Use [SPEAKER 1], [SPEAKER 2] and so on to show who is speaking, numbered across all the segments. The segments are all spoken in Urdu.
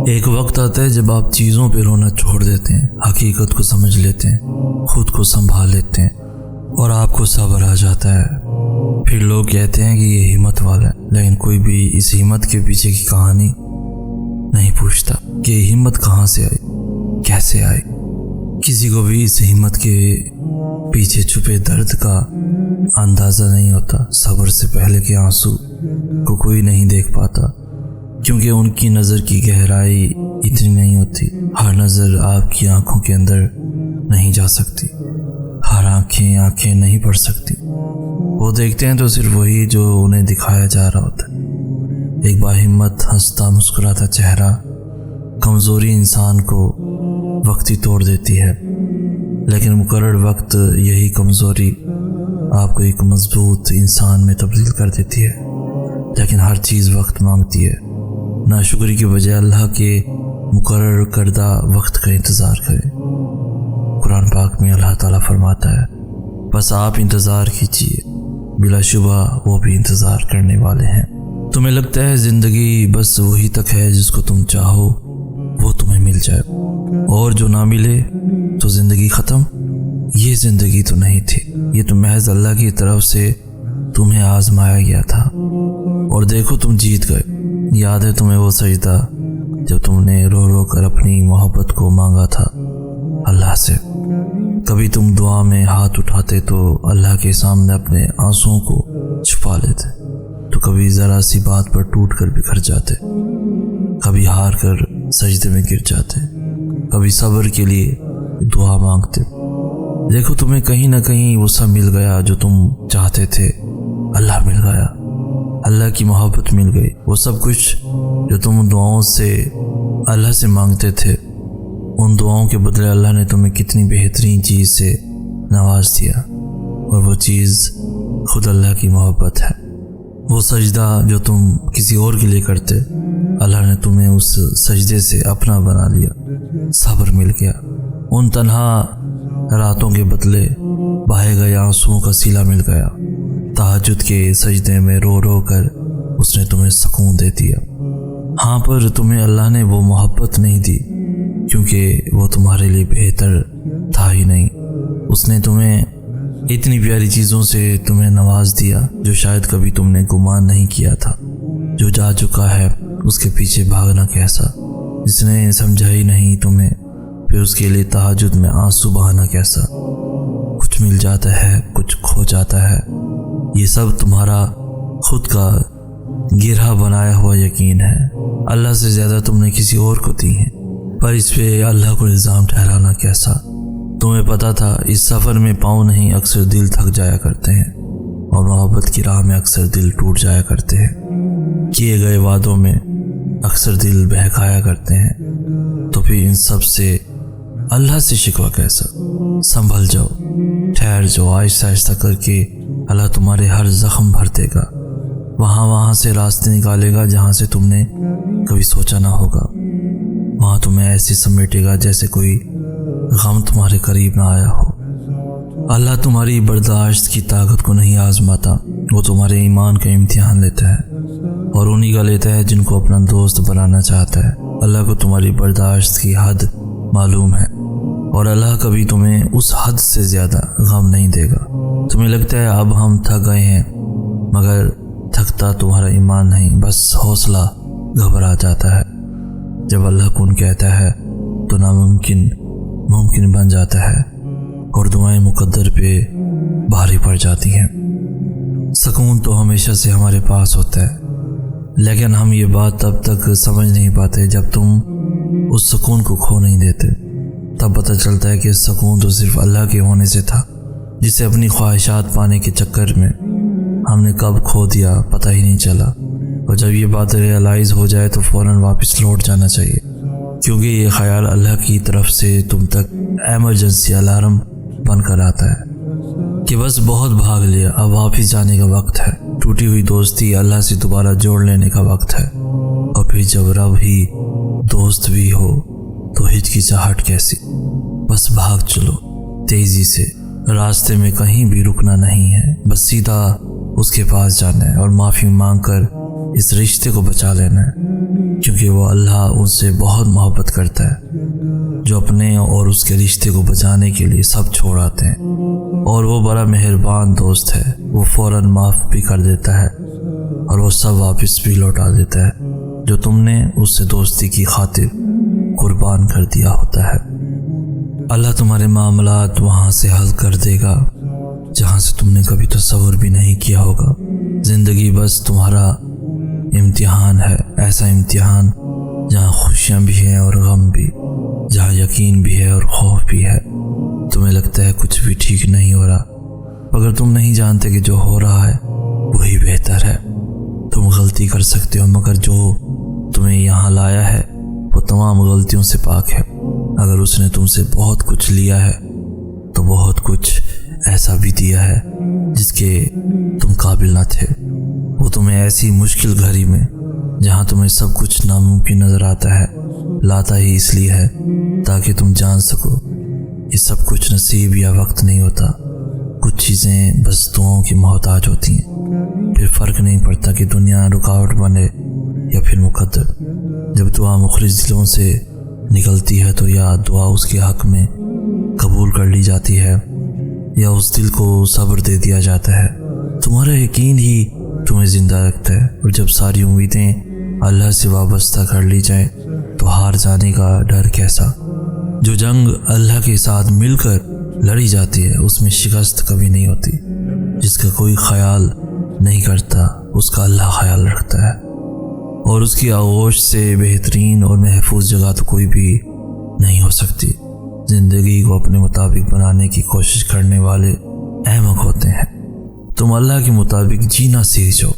[SPEAKER 1] ایک وقت آتا ہے جب آپ چیزوں پہ رونا چھوڑ دیتے ہیں، حقیقت کو سمجھ لیتے ہیں، خود کو سنبھال لیتے ہیں اور آپ کو صبر آ جاتا ہے۔ پھر لوگ کہتے ہیں کہ یہ ہمت والا ہے، لیکن کوئی بھی اس ہمت کے پیچھے کی کہانی نہیں پوچھتا کہ یہ ہمت کہاں سے آئی، کیسے آئی۔ کسی کو بھی اس ہمت کے پیچھے چھپے درد کا اندازہ نہیں ہوتا۔ صبر سے پہلے کے آنسو کو کوئی نہیں دیکھ پاتا، کیونکہ ان کی نظر کی گہرائی اتنی نہیں ہوتی۔ ہر نظر آپ کی آنکھوں کے اندر نہیں جا سکتی، ہر آنکھیں نہیں پڑھ سکتی۔ وہ دیکھتے ہیں تو صرف وہی جو انہیں دکھایا جا رہا ہوتا ہے۔ ایک باہمت ہنستا مسکراتا چہرہ کمزوری انسان کو وقتی توڑ دیتی ہے، لیکن مقرر وقت یہی کمزوری آپ کو ایک مضبوط انسان میں تبدیل کر دیتی ہے۔ لیکن ہر چیز وقت مانگتی ہے۔ ناشکری کی بجائے اللہ کے مقرر کردہ وقت کا انتظار کریں۔ قرآن پاک میں اللہ تعالیٰ فرماتا ہے، بس آپ انتظار کیجیے، بلا شبہ وہ بھی انتظار کرنے والے ہیں۔ تمہیں لگتا ہے زندگی بس وہی تک ہے جس کو تم چاہو وہ تمہیں مل جائے، اور جو نہ ملے تو زندگی ختم۔ یہ زندگی تو نہیں تھی، یہ تو محض اللہ کی طرف سے تمہیں آزمایا گیا تھا، اور دیکھو تم جیت گئے۔ یاد ہے تمہیں وہ سجدہ جب تم نے رو رو کر اپنی محبت کو مانگا تھا اللہ سے؟ کبھی تم دعا میں ہاتھ اٹھاتے تو اللہ کے سامنے اپنے آنسوؤں کو چھپا لیتے، تو کبھی ذرا سی بات پر ٹوٹ کر بکھر جاتے، کبھی ہار کر سجدے میں گر جاتے، کبھی صبر کے لیے دعا مانگتے۔ دیکھو تمہیں کہیں نہ کہیں وہ سب مل گیا جو تم چاہتے تھے۔ اللہ مل گیا، اللہ کی محبت مل گئی، وہ سب کچھ جو تم دعاؤں سے اللہ سے مانگتے تھے۔ ان دعاؤں کے بدلے اللہ نے تمہیں کتنی بہترین چیز سے نواز دیا، اور وہ چیز خود اللہ کی محبت ہے۔ وہ سجدہ جو تم کسی اور کے لیے کرتے، اللہ نے تمہیں اس سجدے سے اپنا بنا لیا۔ صبر مل گیا، ان تنہا راتوں کے بدلے بہے گئے آنسوؤں کا سیلا مل گیا۔ تہجد کے سجدے میں رو رو کر اس نے تمہیں سکون دے دیا۔ ہاں، پر تمہیں اللہ نے وہ محبت نہیں دی، کیونکہ وہ تمہارے لیے بہتر تھا ہی نہیں۔ اس نے تمہیں اتنی پیاری چیزوں سے تمہیں نواز دیا جو شاید کبھی تم نے گمان نہیں کیا تھا۔ جو جا چکا ہے اس کے پیچھے بھاگنا کیسا، جس نے سمجھا ہی نہیں تمہیں، پھر اس کے لیے تہجد میں آنسو بہانا کیسا۔ کچھ مل جاتا ہے، کچھ کھو جاتا ہے، یہ سب تمہارا خود کا گرہ بنایا ہوا یقین ہے۔ اللہ سے زیادہ تم نے کسی اور کو دی ہیں، پر اس پہ اللہ کو الزام ٹھہرانا کیسا۔ تمہیں پتا تھا اس سفر میں پاؤں نہیں، اکثر دل تھک جایا کرتے ہیں، اور محبت کی راہ میں اکثر دل ٹوٹ جایا کرتے ہیں۔ کیے گئے وعدوں میں اکثر دل بہکایا کرتے ہیں، تو پھر ان سب سے اللہ سے شکوہ کیسا؟ سنبھل جاؤ، ٹھہر جاؤ، آہستہ آہستہ کر کے اللہ تمہارے ہر زخم بھر دے گا، وہاں سے راستے نکالے گا جہاں سے تم نے کبھی سوچا نہ ہوگا۔ وہاں تمہیں ایسے سمیٹے گا جیسے کوئی غم تمہارے قریب نہ آیا ہو۔ اللہ تمہاری برداشت کی طاقت کو نہیں آزماتا، وہ تمہارے ایمان کا امتحان لیتا ہے، اور انہی کا لیتا ہے جن کو اپنا دوست بنانا چاہتا ہے۔ اللہ کو تمہاری برداشت کی حد معلوم ہے، اور اللہ کبھی تمہیں اس حد سے زیادہ غم نہیں دے گا۔ تمہیں لگتا ہے اب ہم تھک گئے ہیں، مگر تھکتا تمہارا ایمان نہیں، بس حوصلہ گھبرا جاتا ہے۔ جب اللہ کن کہتا ہے تو ناممکن ممکن بن جاتا ہے، اور دعائیں مقدر پہ بھاری پڑ جاتی ہیں۔ سکون تو ہمیشہ سے ہمارے پاس ہوتا ہے، لیکن ہم یہ بات تب تک سمجھ نہیں پاتے جب تم اس سکون کو کھو نہیں دیتے۔ تب پتہ چلتا ہے کہ سکون تو صرف اللہ کے ہونے سے تھا، جسے اپنی خواہشات پانے کے چکر میں ہم نے کب کھو دیا پتہ ہی نہیں چلا۔ اور جب یہ بات ریئلائز ہو جائے تو فوراً واپس لوٹ جانا چاہیے، کیونکہ یہ خیال اللہ کی طرف سے تم تک ایمرجنسی الارم بن کر آتا ہے کہ بس بہت بھاگ لیا، اب واپس جانے کا وقت ہے۔ ٹوٹی ہوئی دوستی اللہ سے دوبارہ جوڑ لینے کا وقت ہے، اور پھر جب رب ہی دوست بھی ہو تو ہچکچاہٹ کیسی؟ بس بھاگ چلو تیزی سے، راستے میں کہیں بھی رکنا نہیں ہے، بس سیدھا اس کے پاس جانا ہے، اور معافی مانگ کر اس رشتے کو بچا لینا ہے، کیونکہ وہ اللہ ان سے بہت محبت کرتا ہے جو اپنے اور اس کے رشتے کو بچانے کے لیے سب چھوڑ آتے ہیں، اور وہ بڑا مہربان دوست ہے۔ وہ فوراً معاف بھی کر دیتا ہے اور وہ سب واپس بھی لوٹا دیتا ہے جو تم نے اس سے دوستی کی خاطر قربان کر دیا ہوتا ہے۔ اللہ تمہارے معاملات وہاں سے حل کر دے گا جہاں سے تم نے کبھی تصور بھی نہیں کیا ہوگا۔ زندگی بس تمہارا امتحان ہے، ایسا امتحان جہاں خوشیاں بھی ہیں اور غم بھی، جہاں یقین بھی ہے اور خوف بھی ہے۔ تمہیں لگتا ہے کچھ بھی ٹھیک نہیں ہو رہا، مگر تم نہیں جانتے کہ جو ہو رہا ہے وہی بہتر ہے۔ تم غلطی کر سکتے ہو، مگر جو تمہیں یہاں لایا ہے وہ تمام غلطیوں سے پاک ہے۔ اگر اس نے تم سے بہت کچھ لیا ہے تو بہت کچھ ایسا بھی دیا ہے جس کے تم قابل نہ تھے۔ وہ تمہیں ایسی مشکل گھڑی میں جہاں تمہیں سب کچھ ناممکن نظر آتا ہے لاتا ہی اس لیے ہے تاکہ تم جان سکو یہ سب کچھ نصیب یا وقت نہیں ہوتا۔ کچھ چیزیں بس دعاؤں کی محتاج ہوتی ہیں، پھر فرق نہیں پڑتا کہ دنیا رکاوٹ بنے یا پھر مقدر۔ جب دعا مخلص دلوں سے نکلتی ہے تو یا دعا اس کے حق میں قبول کر لی جاتی ہے یا اس دل کو صبر دے دیا جاتا ہے۔ تمہارا یقین ہی تمہیں زندہ رکھتا ہے، اور جب ساری امیدیں اللہ سے وابستہ کر لی جائیں تو ہار جانے کا ڈر کیسا۔ جو جنگ اللہ کے ساتھ مل کر لڑی جاتی ہے اس میں شکست کبھی نہیں ہوتی۔ جس کا کوئی خیال نہیں کرتا اس کا اللہ خیال رکھتا ہے، اور اس کی آغوش سے بہترین اور محفوظ جگہ تو کوئی بھی نہیں ہو سکتی۔ زندگی کو اپنے مطابق بنانے کی کوشش کرنے والے احمق ہوتے ہیں۔ تم اللہ کے مطابق جینا سیکھ جاؤ،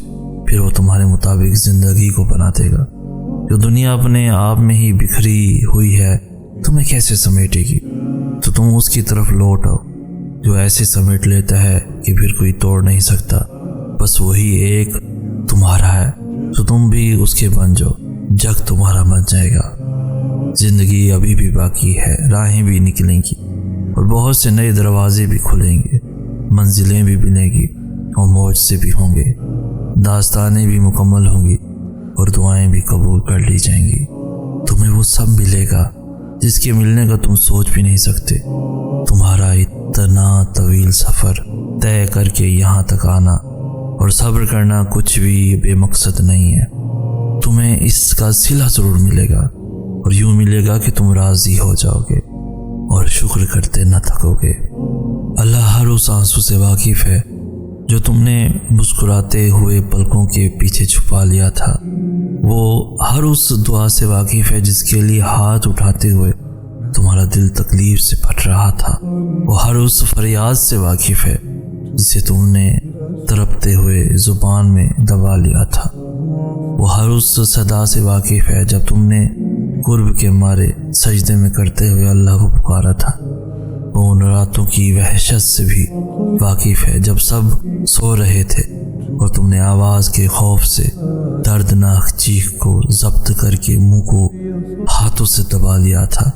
[SPEAKER 1] پھر وہ تمہارے مطابق زندگی کو بنا دے گا۔ جو دنیا اپنے آپ میں ہی بکھری ہوئی ہے تمہیں کیسے سمیٹے گی؟ تو تم اس کی طرف لوٹ آؤ جو ایسے سمیٹ لیتا ہے کہ پھر کوئی توڑ نہیں سکتا۔ بس وہی ایک تمہارا ہے، تو تم بھی اس کے بن جاؤ، جگ تمہارا بن جائے گا۔ زندگی ابھی بھی باقی ہے، راہیں بھی نکلیں گی اور بہت سے نئے دروازے بھی کھلیں گے، منزلیں بھی ملیں گی اور موج سے بھی ہوں گے، داستانیں بھی مکمل ہوں گی اور دعائیں بھی قبول کر لی جائیں گی۔ تمہیں وہ سب ملے گا جس کے ملنے کا تم سوچ بھی نہیں سکتے۔ تمہارا اتنا طویل سفر طے کر کے یہاں تک آنا اور صبر کرنا کچھ بھی بے مقصد نہیں ہے۔ تمہیں اس کا صلہ ضرور ملے گا، اور یوں ملے گا کہ تم راضی ہو جاؤ گے اور شکر کرتے نہ تھکو گے۔ اللہ ہر اس آنسو سے واقف ہے جو تم نے مسکراتے ہوئے پلکوں کے پیچھے چھپا لیا تھا۔ وہ ہر اس دعا سے واقف ہے جس کے لیے ہاتھ اٹھاتے ہوئے تمہارا دل تکلیف سے پھٹ رہا تھا۔ وہ ہر اس فریاد سے واقف ہے جسے تم نے تڑپتے ہوئے زبان میں دبا لیا تھا۔ وہ ہر اس صدا سے واقف ہے جب تم نے قرب کے مارے سجدے میں کرتے ہوئے اللہ کو پکارا تھا۔ وہ ان راتوں کی وحشت سے بھی واقف ہے جب سب سو رہے تھے اور تم نے آواز کے خوف سے دردناک چیخ کو ضبط کر کے منہ کو ہاتھوں سے دبا لیا تھا۔